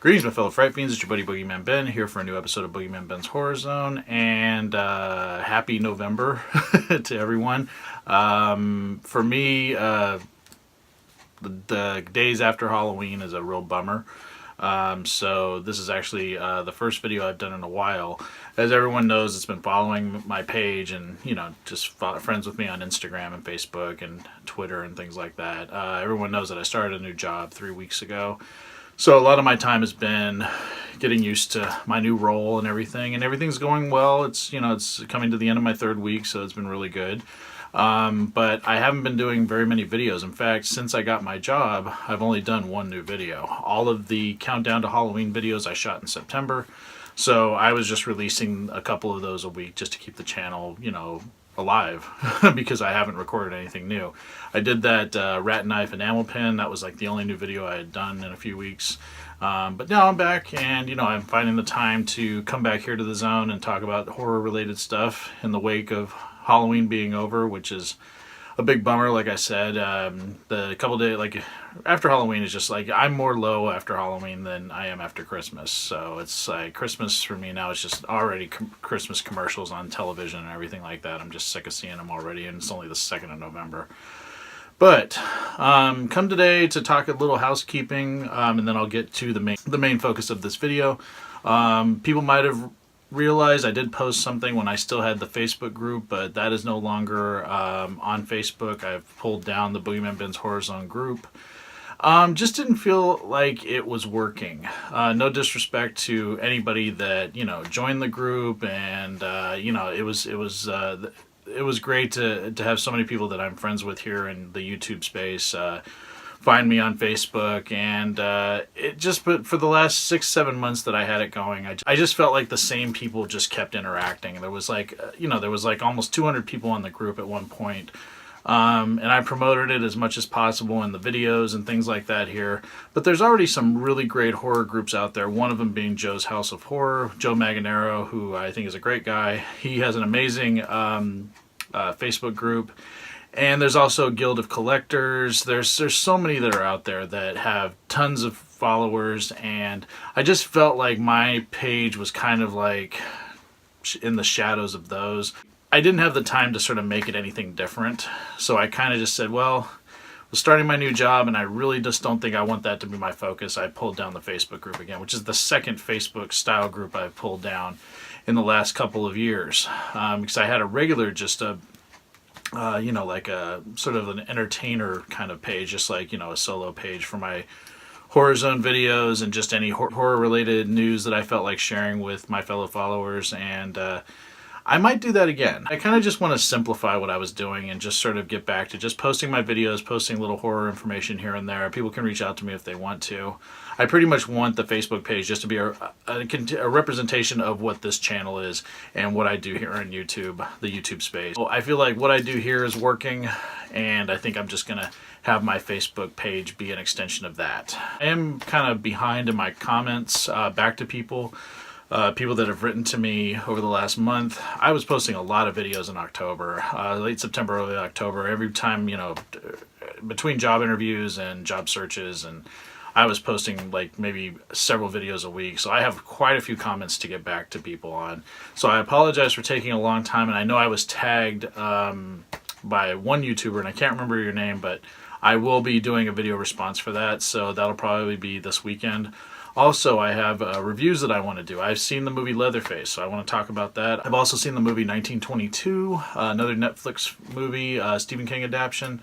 Greetings, my fellow Fright Fiends. It's your buddy Boogeyman Ben here for a new episode of Boogeyman Ben's Horror Zone, and happy November to everyone. For me, the days after Halloween is a real bummer. So this is actually the first video I've done in a while. As everyone knows, it's been following my page and, just friends with me on Instagram and Facebook and Twitter and things like that. Everyone knows that I started a new job 3 weeks ago. So a lot of my time has been getting used to my new role and everything's going well. It's coming to the end of my 3rd week, so it's been really good. But I haven't been doing very many videos. In fact, since I got my job, I've only done one new video. All of the countdown to Halloween videos I shot in September. So I was just releasing a couple of those a week just to keep the channel, alive because I haven't recorded anything new. I did that rat knife enamel pin. That was like the only new video I had done in a few weeks. But now I'm back and, I'm finding the time to come back here to the zone and talk about horror related stuff in the wake of Halloween being over, which is a big bummer. Like I said, the couple days, after Halloween is just like, I'm more low after Halloween than I am after Christmas. So it's like Christmas for me now is just already Christmas commercials on television and everything like that. I'm just sick of seeing them already, and it's only the 2nd of November. But come today to talk a little housekeeping, and then I'll get to the main focus of this video. People might have realized I did post something when I still had the Facebook group, but that is no longer on Facebook. I've pulled down the Boogeyman Ben's Horror Zone group. Just didn't feel like it was working. No disrespect to anybody that joined the group, and it was great to have so many people that I'm friends with here in the YouTube space find me on Facebook, and but for the last 6-7 months that I had it going, I just felt like the same people just kept interacting. There was almost 200 people on the group at one point. And I promoted it as much as possible in the videos and things like that here. But there's already some really great horror groups out there. One of them being Joe's House of Horror, Joe Maganero, who I think is a great guy. He has an amazing Facebook group. And there's also Guild of Collectors. There's so many that are out there that have tons of followers, and I just felt like my page was kind of like in the shadows of those. I didn't have the time to sort of make it anything different, so I kind of just said, well, I was starting my new job, and I really just don't think I want that to be my focus. I pulled down the Facebook group again, which is the 2nd Facebook style group I've pulled down in the last couple of years, because I had a regular like a sort of an entertainer kind of page, just like, a solo page for my Horror Zone videos and just any horror related news that I felt like sharing with my fellow followers. And I might do that again. I kind of just want to simplify what I was doing and just sort of get back to just posting my videos, posting little horror information here and there. People can reach out to me if they want to. I pretty much want the Facebook page just to be a representation of what this channel is and what I do here on YouTube, the YouTube space. Well, I feel like what I do here is working, and I think I'm just going to have my Facebook page be an extension of that. I am kind of behind in my comments back to people. People that have written to me over the last month. I was posting a lot of videos in October, late September, early October, every time, between job interviews and job searches, and I was posting like maybe several videos a week. So I have quite a few comments to get back to people on. So I apologize for taking a long time, and I know I was tagged by one YouTuber, and I can't remember your name, but I will be doing a video response for that, so that'll probably be this weekend. Also, I have reviews that I want to do. I've seen the movie Leatherface, so I want to talk about that. I've also seen the movie 1922, another Netflix movie, Stephen King adaptation.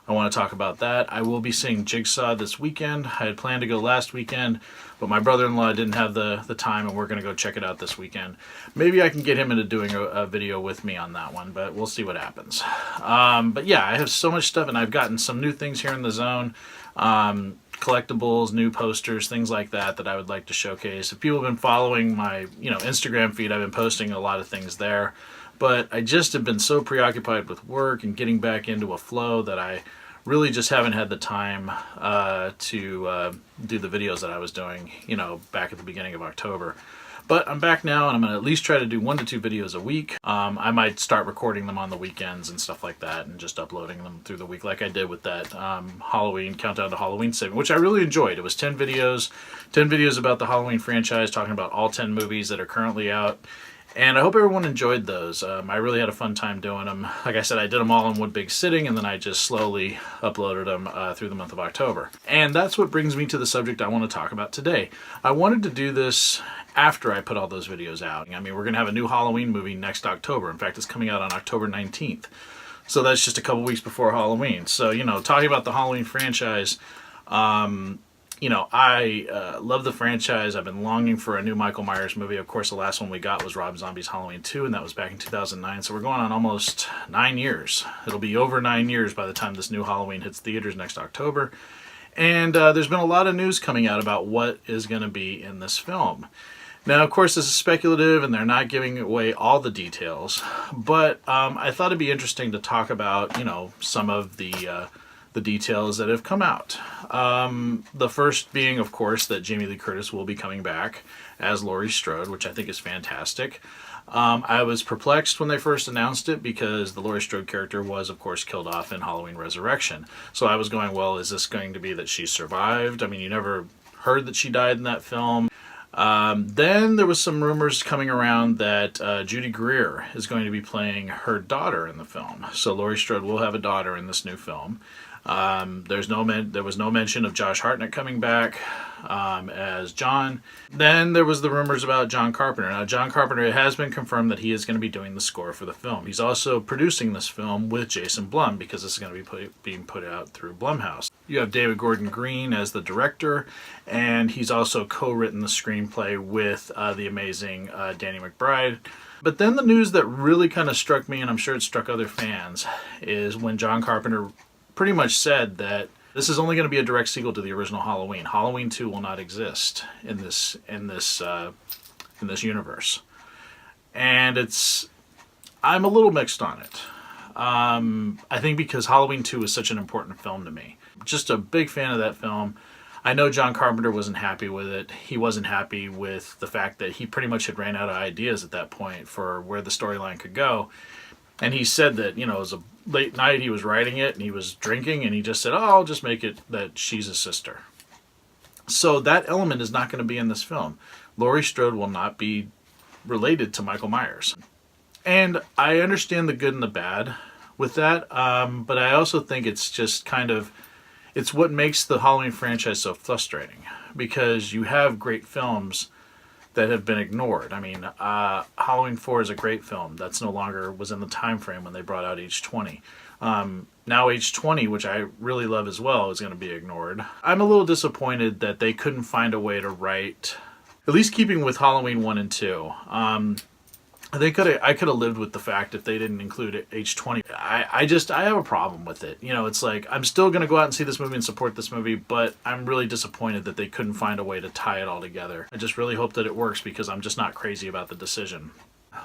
I want to talk about that. I will be seeing Jigsaw this weekend. I had planned to go last weekend, but my brother-in-law didn't have the time, and we're going to go check it out this weekend. Maybe I can get him into doing a video with me on that one, but we'll see what happens. But yeah, I have so much stuff, and I've gotten some new things here in the zone. Collectibles, new posters, things like that I would like to showcase. If people have been following my Instagram feed, I've been posting a lot of things there, but I just have been so preoccupied with work and getting back into a flow that I really just haven't had the time to do the videos that I was doing back at the beginning of October. But I'm back now, and I'm going to at least try to do 1 to 2 videos a week. I might start recording them on the weekends and stuff like that, and just uploading them through the week like I did with that Halloween Countdown to Halloween segment, which I really enjoyed. It was 10 videos about the Halloween franchise, talking about all 10 movies that are currently out. And I hope everyone enjoyed those. I really had a fun time doing them. Like I said, I did them all in one big sitting, and then I just slowly uploaded them through the month of October. And that's what brings me to the subject I want to talk about today. I wanted to do this after I put all those videos out. I mean, we're going to have a new Halloween movie next October. In fact, it's coming out on October 19th. So that's just a couple weeks before Halloween. So, talking about the Halloween franchise, I love the franchise. I've been longing for a new Michael Myers movie. Of course, the last one we got was Rob Zombie's Halloween 2, and that was back in 2009. So we're going on almost 9 years. It'll be over 9 years by the time this new Halloween hits theaters next October. And there's been a lot of news coming out about what is going to be in this film. Now, of course, this is speculative, and they're not giving away all the details. But I thought it'd be interesting to talk about, some of the details that have come out. The first being, of course, that Jamie Lee Curtis will be coming back as Laurie Strode, which I think is fantastic. I was perplexed when they first announced it because the Laurie Strode character was, of course, killed off in Halloween Resurrection. So I was going, well, is this going to be that she survived? I mean, you never heard that she died in that film. Then there was some rumors coming around that Judy Greer is going to be playing her daughter in the film. So Laurie Strode will have a daughter in this new film. There was no mention of Josh Hartnett coming back as John. Then there was the rumors about John Carpenter. Now, John Carpenter, it has been confirmed that he is going to be doing the score for the film. He's also producing this film with Jason Blum because this is going to be being put out through Blumhouse. You have David Gordon Green as the director, and he's also co-written the screenplay with the amazing Danny McBride. But then the news that really kind of struck me, and I'm sure it struck other fans, is when John Carpenter pretty much said that this is only going to be a direct sequel to the original Halloween. Halloween 2 will not exist in this universe. And I'm a little mixed on it. I think because Halloween 2 is such an important film to me. Just a big fan of that film. I know John Carpenter wasn't happy with it. He wasn't happy with the fact that he pretty much had ran out of ideas at that point for where the storyline could go. And he said that, it was a late night, he was writing it, and he was drinking, and he just said, I'll just make it that she's his sister. So that element is not going to be in this film. Laurie Strode will not be related to Michael Myers. And I understand the good and the bad with that, but I also think it's just it's what makes the Halloween franchise so frustrating, because you have great films that have been ignored. I mean, Halloween 4 is a great film. That's no longer was in the time frame when they brought out H20. Now H20, which I really love as well, is going to be ignored. I'm a little disappointed that they couldn't find a way to write, at least keeping with Halloween 1 and 2. I could have lived with the fact if they didn't include H20. I have a problem with it. It's like, I'm still going to go out and see this movie and support this movie, but I'm really disappointed that they couldn't find a way to tie it all together. I just really hope that it works because I'm just not crazy about the decision.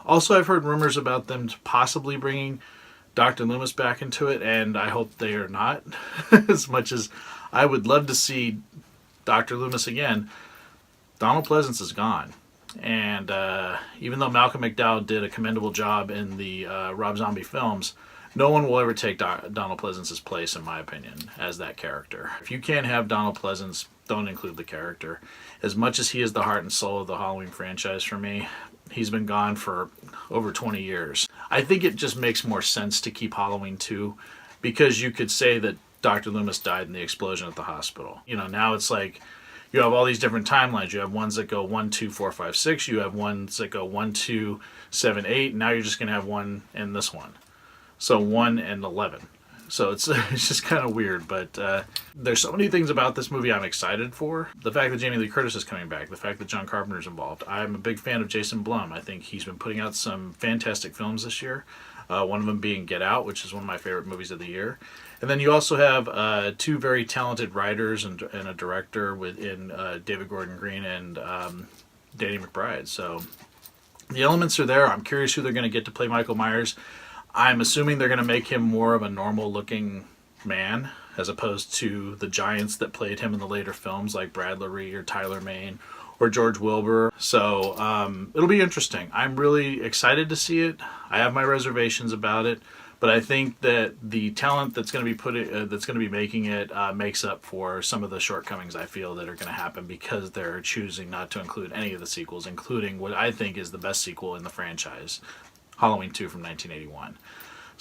Also, I've heard rumors about them possibly bringing Dr. Loomis back into it, and I hope they are not. As much as I would love to see Dr. Loomis again, Donald Pleasance is gone. And even though Malcolm McDowell did a commendable job in the Rob Zombie films, no one will ever take Donald Pleasance's place, in my opinion, as that character. If you can't have Donald Pleasance, don't include the character. As much as he is the heart and soul of the Halloween franchise for me, he's been gone for over 20 years. I think it just makes more sense to keep Halloween 2, because you could say that Dr. Loomis died in the explosion at the hospital. Now it's like, you have all these different timelines. You have ones that go 1, 2, 4, 5, 6. You have ones that go 1, 2, 7, 8. Now you're just going to have one in this one. So 1 and 11. So it's just kind of weird. But there's so many things about this movie I'm excited for. The fact that Jamie Lee Curtis is coming back. The fact that John Carpenter's involved. I'm a big fan of Jason Blum. I think he's been putting out some fantastic films this year. One of them being Get Out, which is one of my favorite movies of the year. And then you also have 2 very talented writers and a director in David Gordon Green and Danny McBride. So the elements are there. I'm curious who they're going to get to play Michael Myers. I'm assuming they're going to make him more of a normal-looking man, as opposed to the giants that played him in the later films like Brad Laree or Tyler Mane or George Wilbur. So it'll be interesting. I'm really excited to see it. I have my reservations about it, but I think that the talent that's going to be making it makes up for some of the shortcomings I feel that are going to happen because they're choosing not to include any of the sequels, including what I think is the best sequel in the franchise, Halloween 2 from 1981.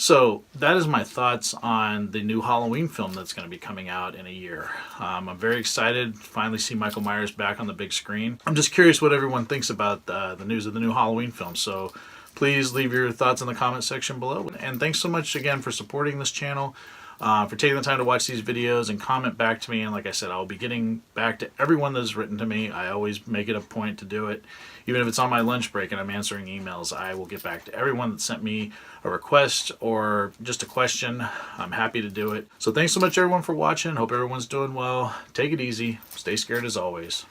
So that is my thoughts on the new Halloween film that's going to be coming out in a year. I'm very excited to finally see Michael Myers back on the big screen. I'm just curious what everyone thinks about the news of the new Halloween film. So please leave your thoughts in the comment section below. And thanks so much again for supporting this channel, for taking the time to watch these videos and comment back to me. And like I said, I'll be getting back to everyone that has written to me. I always make it a point to do it. Even if it's on my lunch break and I'm answering emails, I will get back to everyone that sent me a request or just a question. I'm happy to do it. So thanks so much everyone for watching. Hope everyone's doing well. Take it easy. Stay scared as always.